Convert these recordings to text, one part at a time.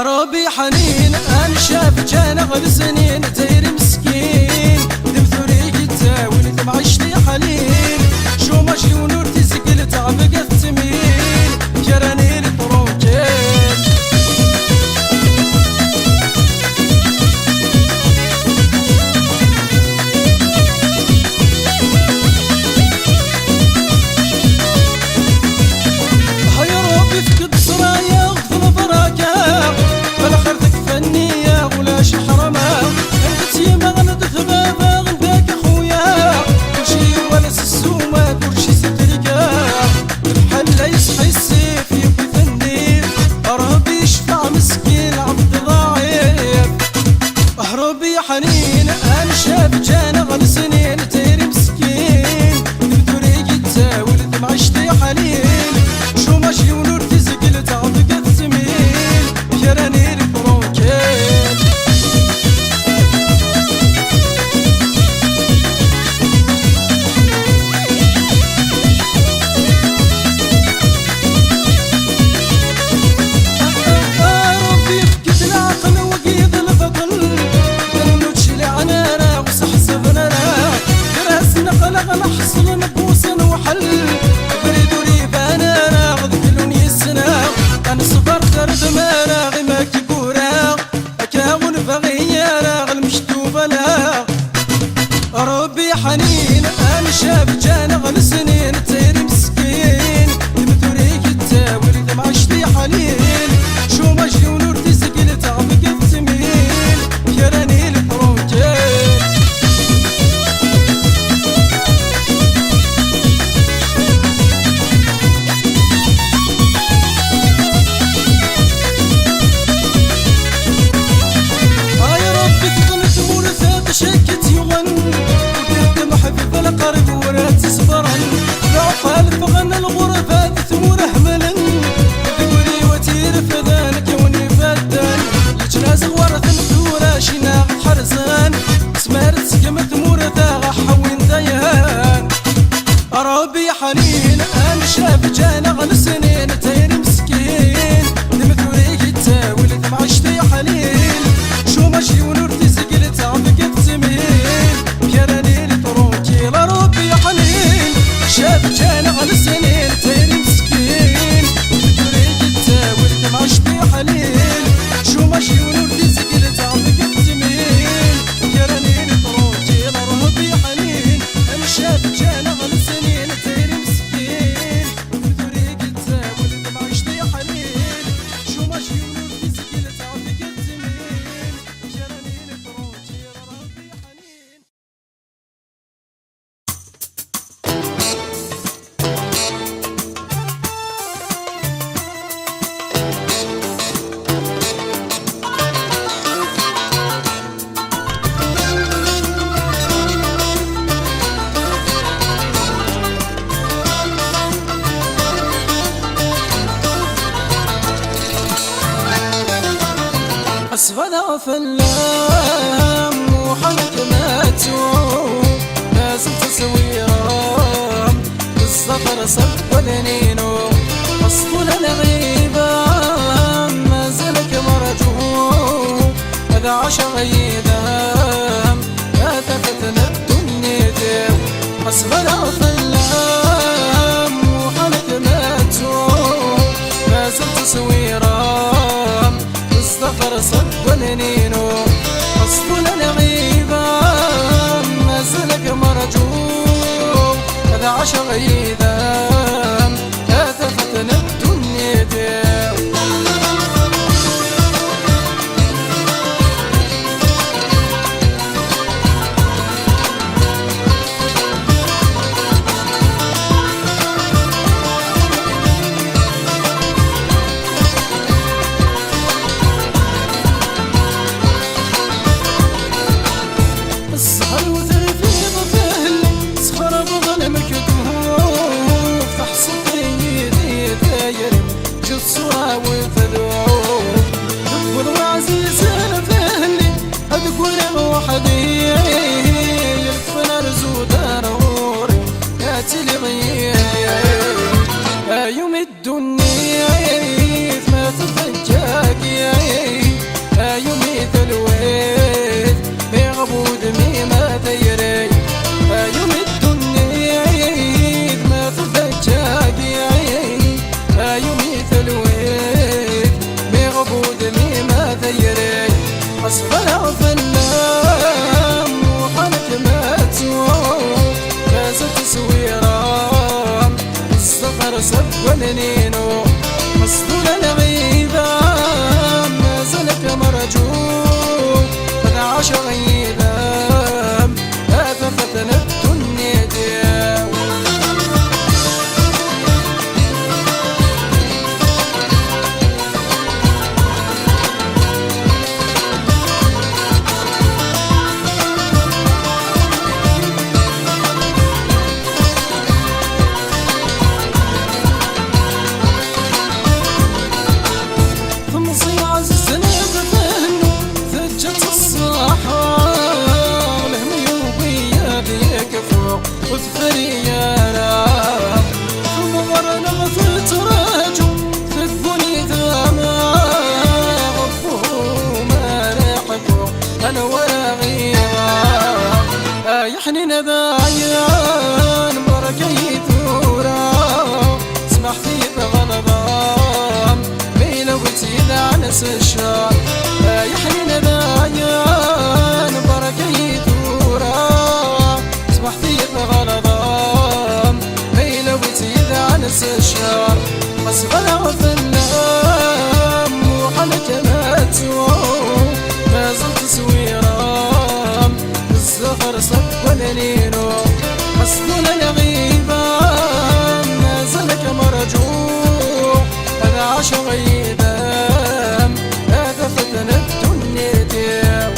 ربي حنين انشاف جانا غل سنين داير مسكين دمثوري قتاول معشتي حليل شو ماشي ونور تسقل تعبق التميل كراني الطروجين هاي ربي فقد سرايا غفل براكا بالاخر تكفنية ولا شي حرمة انت يما غندث بابا غنداك اخويا كلشي ونس السومة كلشي سترقا الحل يصحي السيف يبي ثنيف ربي يشفع مسكين عبد ضعيف ربي حنين انشاب جانا غل سنين تيري مسكين دمثوري قتاول معشتي حليل شو ماشي ونور تزقل تعبق التميل كراني البروكيل ربي فقد العقل وقيد الفضل دنوتش لعنانا وسحسبنا كراس نقلق نحصل نبوس وحل بريد ريبانا غذكلون يسنا نصبر درد مانا غما كيكورا اكاون بغيانا غالمشتوبة لا ربي حنين انشاب جانا غل سنين تيري مسكين دمثوري كتاول معشتي حليل شو ماشي ونور تسقل تعبق التميل كراني البروكيل شكت يغن وقد محبب القرب ورا تصبرن العقال فغن الغربات ثمور اهملا تقولي وتير فذان كوني فدان الجناز ورث الثورة شناق حرزان سمارت سقم ثمور ذا حوين ديان ربي حنين انشاف جانا غل سنين تير مسكين دمثوري قتاول معشتي حليل شو ماشي ونور تسقل تعبق التميل كراني الطروكيل ربي حنين شاف جانا غل سنين تير مسكين دمثوري قتاول معشتي حليل شو ماشي ونور تسقل تعبق التميل كراني الطروكيل ربي حنين شاف جانا غل سنين تير مسكين دمثوري قتاول معشتي حليل شو ماشي ونور تسقل تعبق التميل كراني الطروكيل ربي حنين أسفل فلام وحكمته لازم تصويره الصفر صف والنينو أصفل الغيبة ما زلك مرجو هذا عشر أيام لا تفتن الدنيا أسفل فلام وحكمته لازم تصويره الصفر صد والنينو أصفل الغيبة ما زلك مرجو هذا عشر أيام لا تفتن الدنيا دي السهر وترفيض فهل صخر بظلمك دهور حسبنا فنان وحنك ماتو لازم تسويران الزفر سبنينو مسطول الغيبة ما زلك مرجو قد عاش غيبا أففتنا الدنيا ديو وثريانا ثم ورنا فتراجو في الدنيا ذاما غفو ما ريحكو انا ولا غيرا يحني نبايان بركي ثورا سمحتي بغضبان ميلو قلتي لعنس الشار يحني نبايان بركي ثورا سمحتي بغلطان ميلو بتيذ عنس الشار مصغر فنام وحنك ماتو ما زلت سويرام الزفر صبنينو مسطول الغيبة ما زلك مرجوع أنا عاش غيبا هذا فتن الدنيا ديو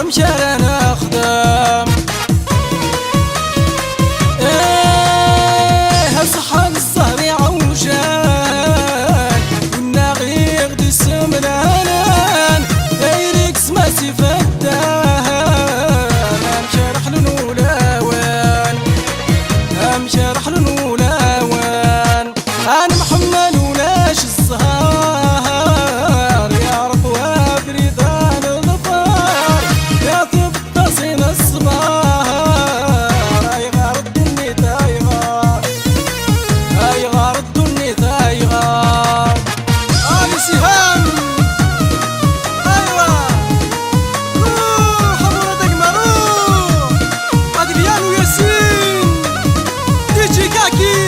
مشارنا خدام صحان الزهر عوجان كنا غير دي سمنان دايرك سماسي فتان امشي رحل نولاوان امشي رحل نولاوان انا محمل ولاش الزهر يا رب وابري ذان الظفار يا طب تصين الصبار اي غار الدنيا تايغار اي غار الدنيا تايغار علي سهام ايوا روح مرادك مروح ادريان وياسين ديجي كاكي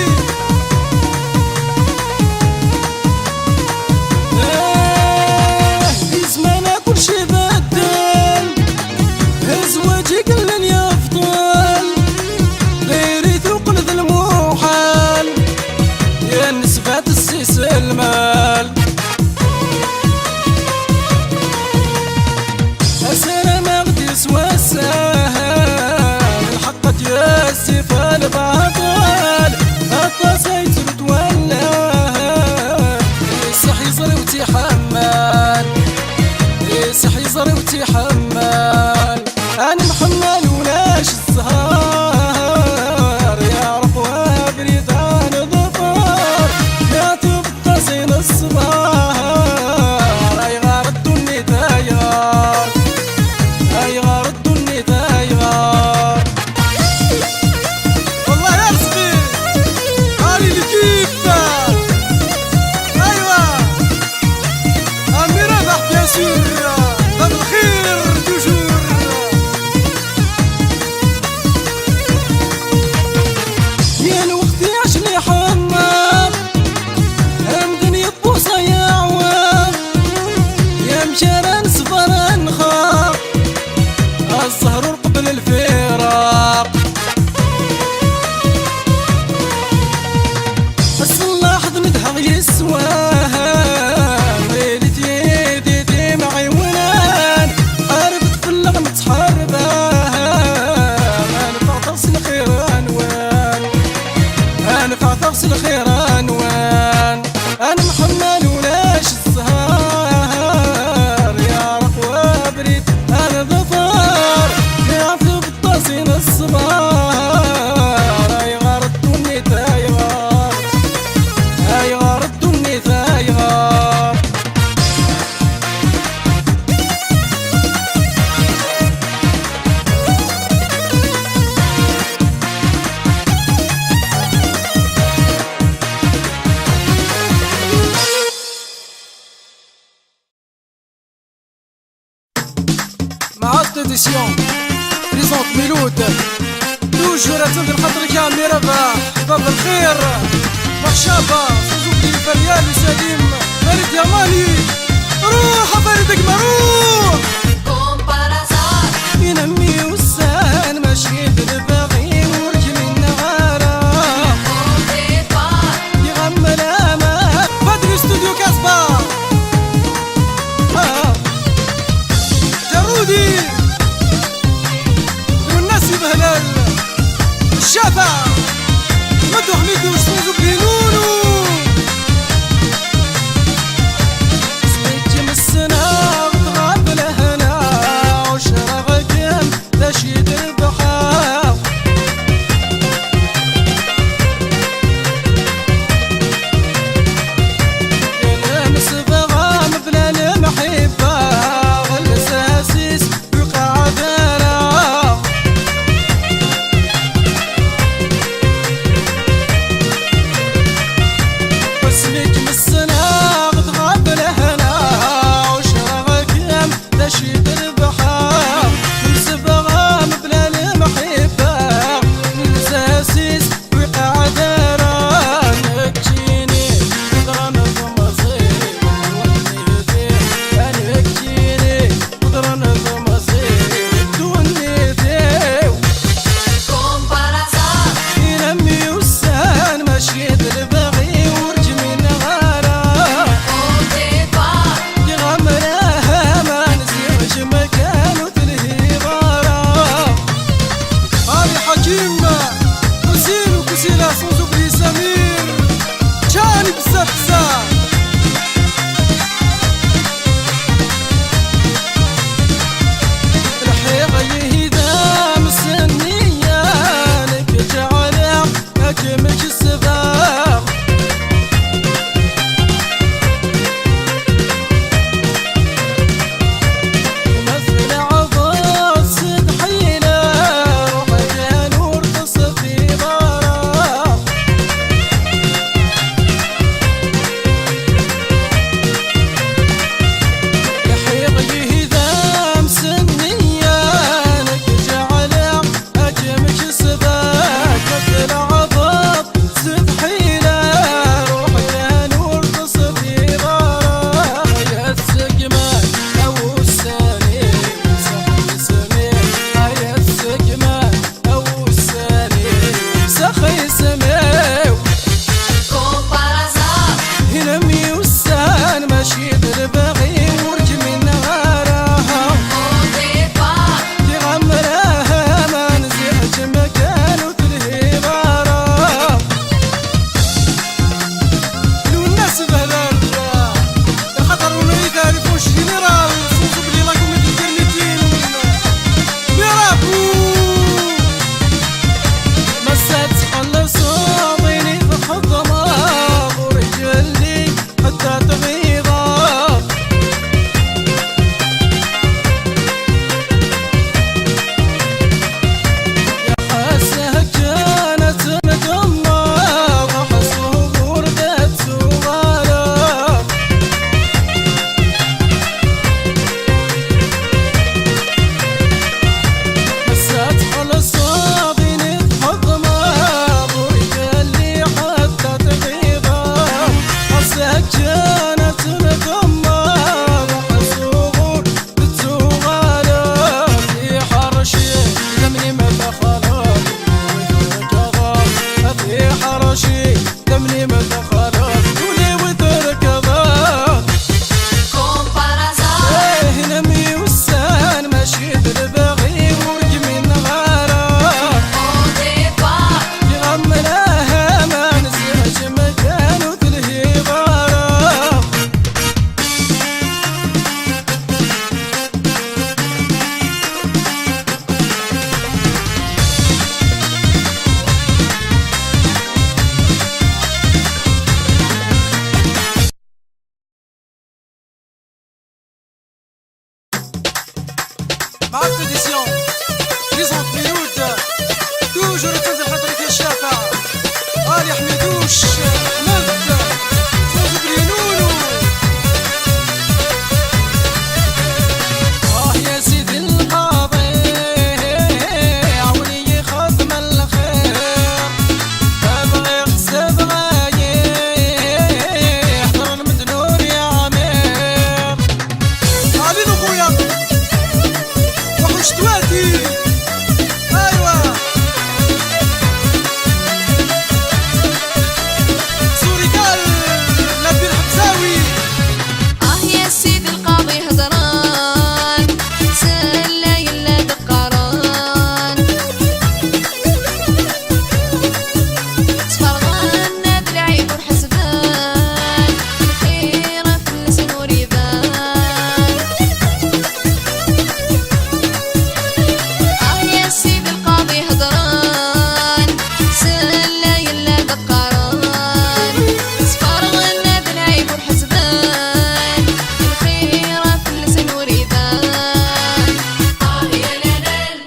المال أسر مقدس والسهل الحق ياسف الباطل التصيت تولى يصح يزر وتحمل يصح يزر وتحمل مع التديسيون بريزونت ميلود توجور تندر خاطرك يا عمي رباح باب الخير مرحبا سوزوكي الفريال وسليم فريد ياماني روح فريدك مروح ينمي والسان ماشي بالباغي ورجل النغارة يغمل امان بدري استوديو كاسبا جرودي والناس بهلال الشافع مدو حميدي وسوزو بينونو سميتي من السنة وتغاب لهنا وشرب قيم تشيد البحار كلام صبغة بلا المحبة والأساسيس يقع دارا واسمك من السنة غتغاب لهنا وشرب قيم تشيد البحار صبغة بلا المحبة والأساسيس يقع دارا نكتيني قدران بمصير دوني فيه نكتيني قدران بمصير دوني فيه ينمي والسان ماشيد البغي ورجم النغارة يغمرها ما نزيغش مكان وتلهي غارة علي حكيم حسين وكسيلة صوزو بلي سمير جاني بزاف بزاف الحيغة يهيدا مسنية لك جعلها هكمك السباق مثل عضال سد حيلة روحك يا نور تصفي بارا الحيغ يهيدا مسنية لك جعلها هكمك السباق مثل عضال سد حيلة روحك يا نور تصفي بارا يا السقمان أو الساني سخي سمير يا السقمان أو الساني سخي سمير ينمي والسان ماشي بالبغي ورجم النغارة يغمرها ما نزيعش مكان وتلهي غارة لو الناس بهلال الخطر ولا يعرفوش جنرال صوصو بلي راكم متكلمتين بيرابو مسات خلصوا ضيني بحضمة ورجلي حتى تغيظة يا حاسة كانت مدمة وحصوه وردت سوالة مسات خلصوا ضيني بحضمة ورجلي حتى تغيظة حاسة كانت مدمة وحصوه بتسوالة في حرشي دمني ما دخلت في حرشي دمني ما دخلت ولي وتركضت نمي والسان ماشي بالبغي ورجم النغارة يغملها ما نزيعش مكان وتلهي غارة مع التديسيون بريزونت ميلود توجور تنزل خاطرك يا الشافع علي حميدوش مد صوصو بلينونو يا سيدي القمر وشتواتي. ايوا سوري قال نبي الحبساوي. يا سيدي القاضي هضران سلا يلا دقران تفرغان ناد العيب والحسدان الخيرة في اللسان وريبان. يا سيدي القاضي هضران سلا يلا دقران تفرغان ناد العيب والحسدان الخيرة في اللسان وريبان. يا لالال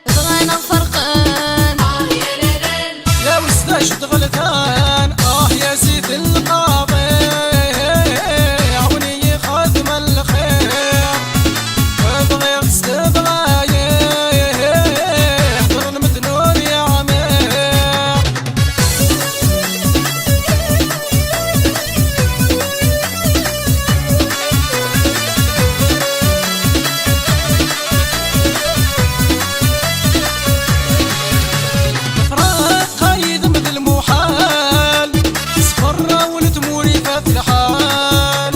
بغينا نفرقان. يا لالال يا وستاش غلطان. يا سيدي القاضي عوني خادم الخير ابغي استبغى يحضر المدنور يا عمير. فراق قايد مثل المحال صفرة والتموري فات الحال.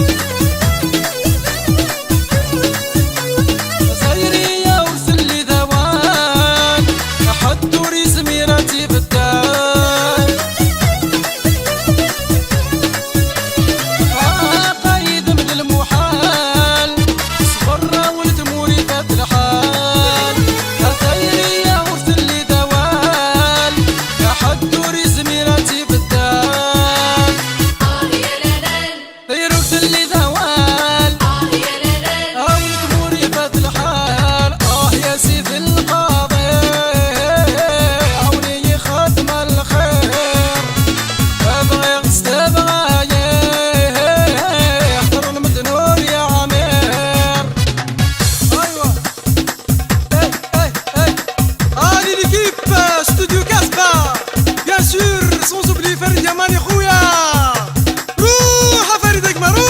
زايرية وسلي ذوان حطوري زميرتي بالدار. قايد مثل المحال صفرة والتموري فات الحال. زايرية وسلي ذوان حطوري زميرتي بالدار. يا لالال دايرو سلي ذوال يا لالال والتموري فات الحال. يا سيدي القاضي عوني خاتم الخير ابغي استبغى يحضر المدنور يا عمير. ايوا هادي ليكيب ستوديو كاسبا بيان سور سونز اوبلي فريد ياماني خويا. روح يا فريد اكبر روح.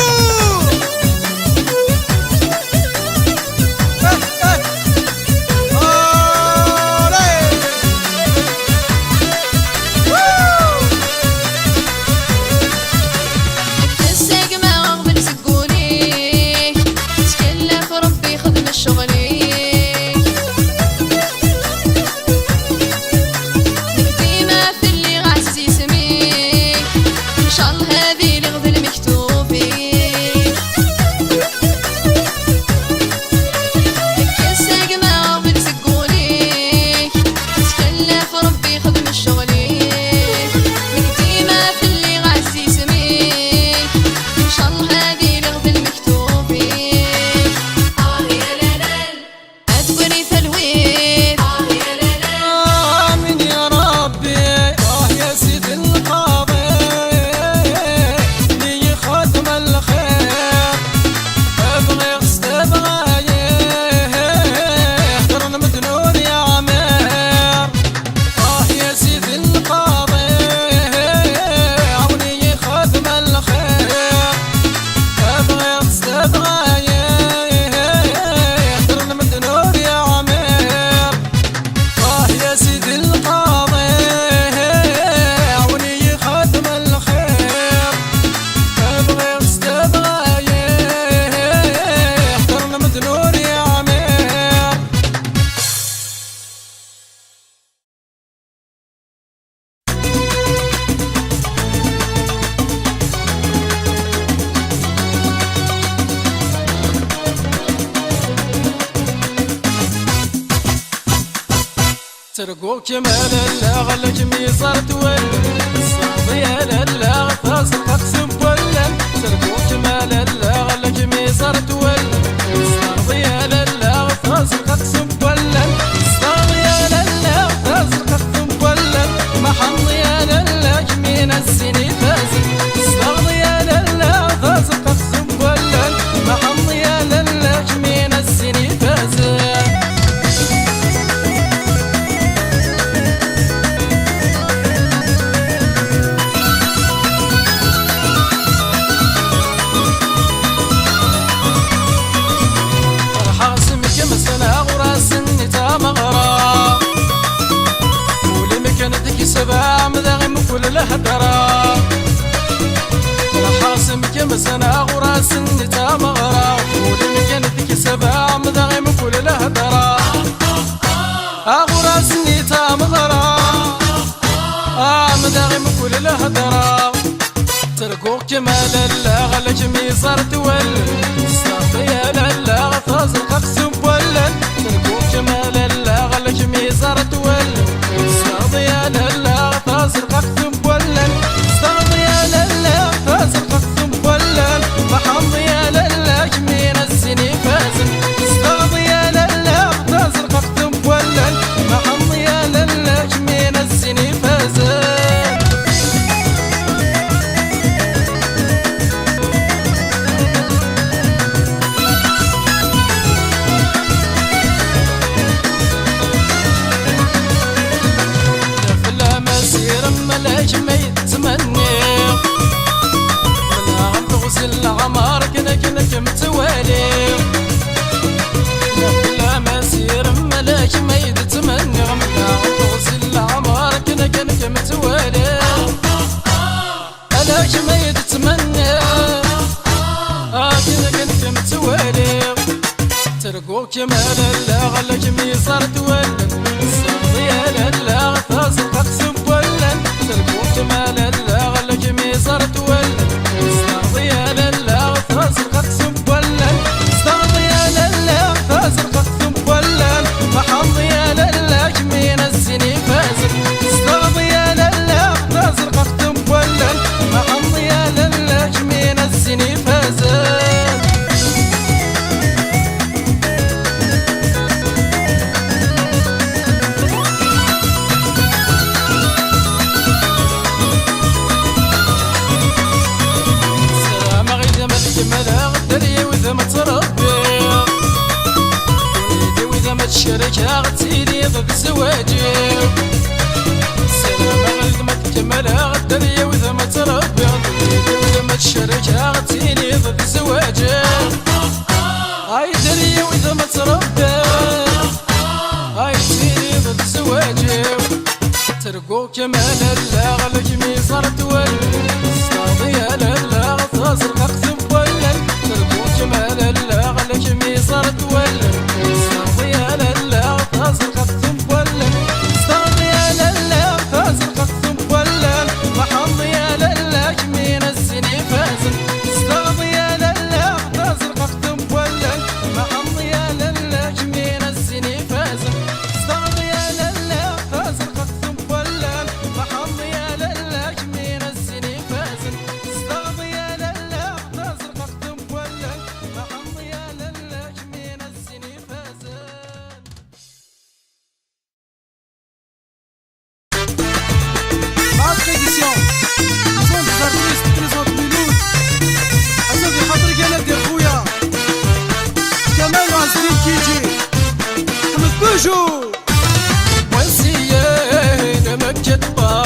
تسق ما قبل سقوني تكلف ربي خدم الشغلي ديما في اللي غاز يسميك ان شاء الله هذه لغد المكتوبي. تسق ما قبل سقوني تكلف ربي خدم الشغلي ديما في اللي غاز يسميك ان شاء الله هذه لغد المكتوبي. يا لالال ادبري فالويد. يا لالال آمين يا ربي. يا سيدي القاضي لي خاتم الخير ابغي استبغى يحضر المدنور يا عمير. يا سيدي القاضي عوني خاتم الخير ابغي استبغى يحضر المدنور يا عمير. يا سيدي القاضي عوني خاتم الخير ابغي استبغى يحضر المدنور يا عمير. ترقو كمال اللغلك ميصار تول الصعب يا للا تصل تقسم كلا. ترقو كمال اللغلك ميصار تول الصعب يا للا تصل تقسم كلا. الصعب يا للا تصل تقسم كلا. محمد يا للا من السنين فازل. الصعب يا للا تصل تقسم كلا. محمد يا للا من السنين فازل. الخضراء الحاسم كمسنا غراس نتا مغرا ولم كانت سبع مدغم كل الهدرا غراس نتا مغرا مدغم كل الهدرا تركوك كمال الله غلك ميصار تولد صافي لا غطازق اقسم ولد تركوك كمال الله غلك ميصار تولد صافي لا غطازق اقسم ولد صافي لا غطازق اقسم ولد محمضي لا كمين السني فازن صافي لا غطازق اقسم ولد محمضي لا كمين السني فازن العمار كنا متوالي لا مسير ملاك ما يتمنى غمدا غسل العمار كنا متوالي ملاك ما يتمنى كنا متوالي ترقوك كمال الله غلك ميصار تولد صافي لا غطازق اقسم ولد ترقوك كمال الله غلك ميصار تولد صافي لا غطازق اقسم ولد صافي لا غطازق اقسم ولد محمضي لا كمين السني فازن صافي لا غطازق اقسم ولد محمضي لا كمين السني فازن الشركة غتسيدي ضد زواجي سلامة غلدمة كمالها غدرية وإذا ما تربي وإذا ما الشركة غتسيدي ضد زواجي هاي درية وإذا ما تربي هاي تسيدي ضد زواجي ترقو كمال الله غلك ميصار تولد صافي لا غطازق اقسم ولد ترقو كمال الله غلك ميصار تولد صافي لا غطازق اقسم ولد صافي لا غطازق اقسم ولد محمضي لا كمين السني فازن صافي لا غطازق اقسم ولد محمضي لا كمين السني فازن صافي لا غطازق اقسم ولد محمضي لا كمين السني فازن صافي لا غطازق اقسم ولد محمضي لا كمين السني فازن édition sont des artistes présente Miloud أسوي خاطرك أنا دير خويا كمال وعزرين كيجي حمد بوجو وانسيين مكتبا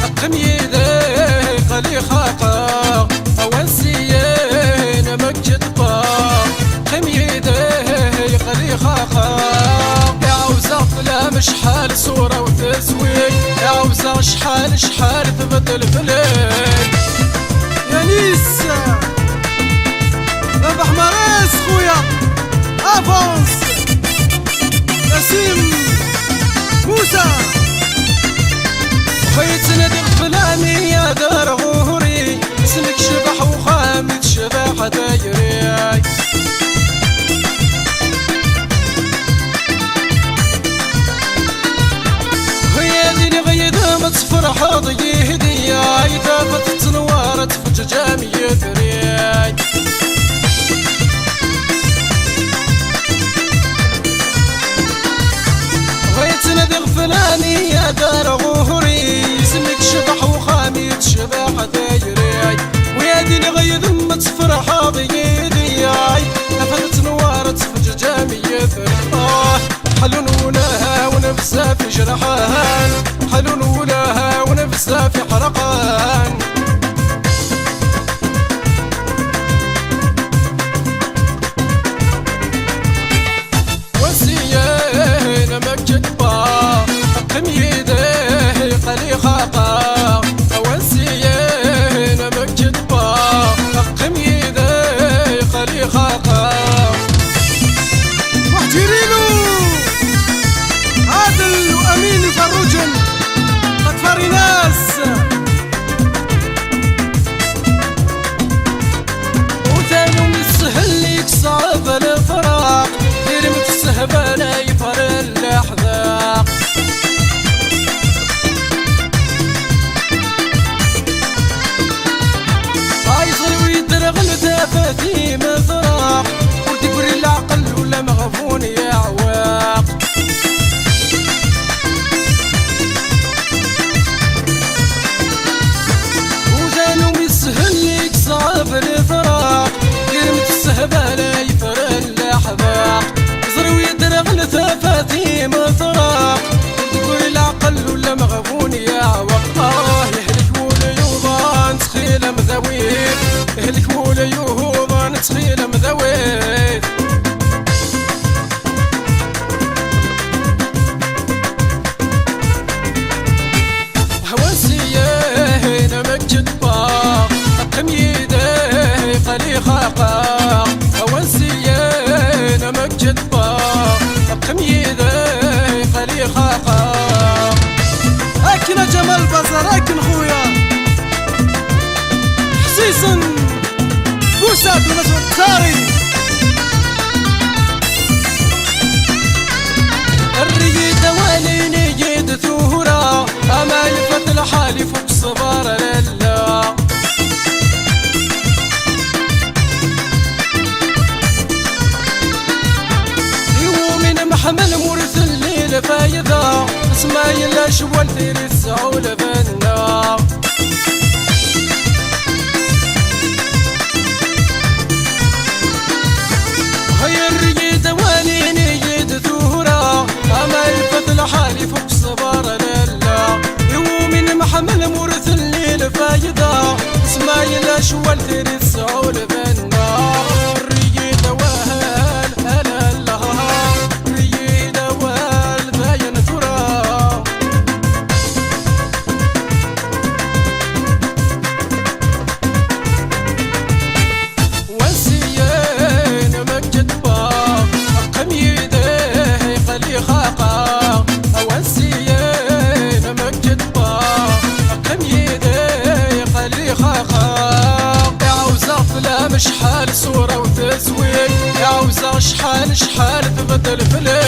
أقم يدي قلي خاقا وانسيين مكتبا قم يدي قلي خاقا يا عوزة لا مش حال صورة وتسويق يا عوزة شحال تبدل فليك يا نيس ربح مريس خويا افونس نسيم موسى خيت نادي فلاني يا دار غوري اسمك شبح وخامد شبح دايري تفرح ضي هدية يدافت تنورت في جامية رياي غيت نادي غفلاني يا دار غوري اسمك شبح وخاميت شبح دايري ويا ديني غيد ما تفرح ضي هدية دافت تنورت في جامية رياي حلون ولها ونفسها في جرحان حلون ولها ونفسها في حرقان وسيين مكتبا قم يديه قلي خاقا داري ناس وثانو ميسهل ليك صعب الفراق غير متسهبة لا يفر الأحذاق عايزر ويدرغل تفاتي مفراق وتقري العقل ولا مغفون يا عواق صعب الفراق غير متسهبة لا يفر الأحذاق يزر ويدرغل ثفاتي مفراق تقول العقل ولا مغبون يا عواق يهلك ولا يوضان تخيل مذويت يهلك ولا يوضان تخيل مذويت هواسيه نمك باق قم يديه قلي خاقا هواسيه نمك باق قم يديه قلي خاقا أكن جمال بزر أكن خويا حسيسن بوسات ونسوة تاري الريد والين يد ثورة أما يفت الحالي فوق صبار لله يومين محمل مورث الليل فايدة اسمع يلا شوال ثير السعول بنا هيا الريد والين يد ثورة أما يفت الحالي فوق صبار لله يومين محمل مورث الليل فايدة اسمع يلا شوال ثير السعول بنا الريد وهل هلا الله الريد وهل باين ثرى وانسيين مجد باق قم يديه قلي خاقا وانسيين مجد باق قم يديه قلي خاقا يا عوزة فلا شحال صورة وتزويق يا عوزة شحال تبدل فلي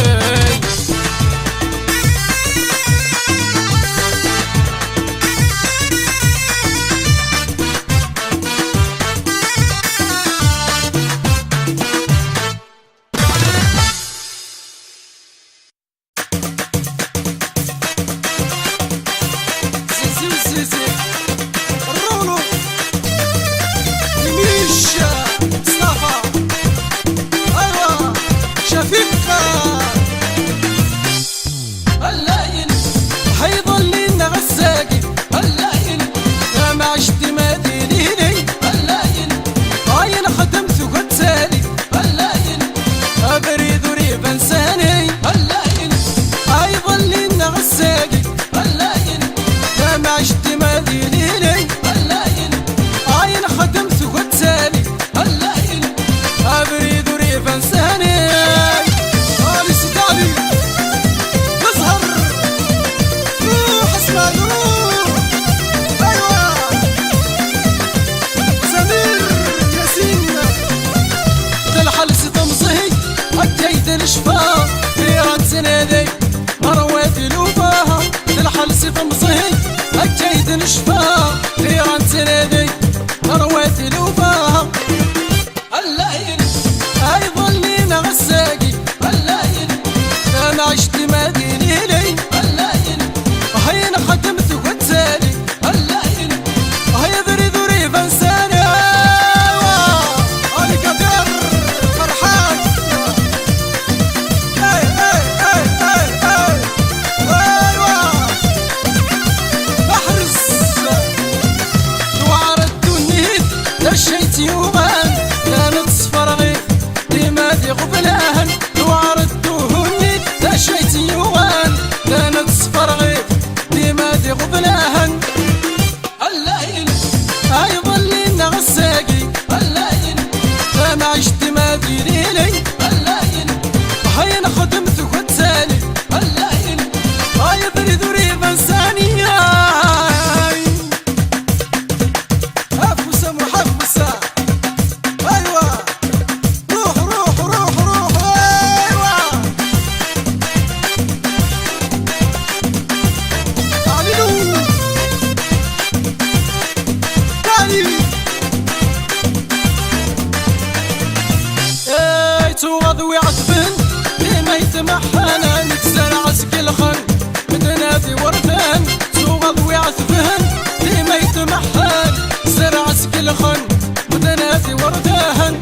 زيزي الرولو ميشا صافا ايوا شفيقة اللاين حيظل لنا غساقي اللاين يا ما عشت ما دينيني اللاين عاين خدمت وقد سالي اللاين ابريد وريب انساني اللاين حيظل لنا غساقي اللاين يا ما عشت ما دينيني اللاين عاين خدمت وقد سالي اللاين ابريد وريب انساني علي سدالي يظهر روح اسمع نور ايوه سمير ياسين تلحل ستمصهي اكيد الشفا فيران سنادي مرواتي لوباها تلحل ستمصهي اكيد الشفا فيران سنادي مرواتي لوباها اللاين ايضا لينا غساقي اللاين انا عشت ما دينيني اللاين هين خدمت وقد سالي اللاين هيا ذري ذري بنساني علي قدر فرحان اي اي اي اي اي ايوه احرز دوار الدنيا دشيت يومان كانت صفر غير ديما غبلان دوار الدنيا دشيت يومان كانت صفر غير ديما غبلان اللاين ايضا لنا غساقي اللاين انا عشت ما دينيني اللاين هين خدمت وقد سالي اللاين هاي ذري ذري بنساني توغض ويعتبن ديما يتمحن متزرع سكل خن متنادي وردان توغض ويعتبن ديما يتمحن زرع سكل خن متنادي وردان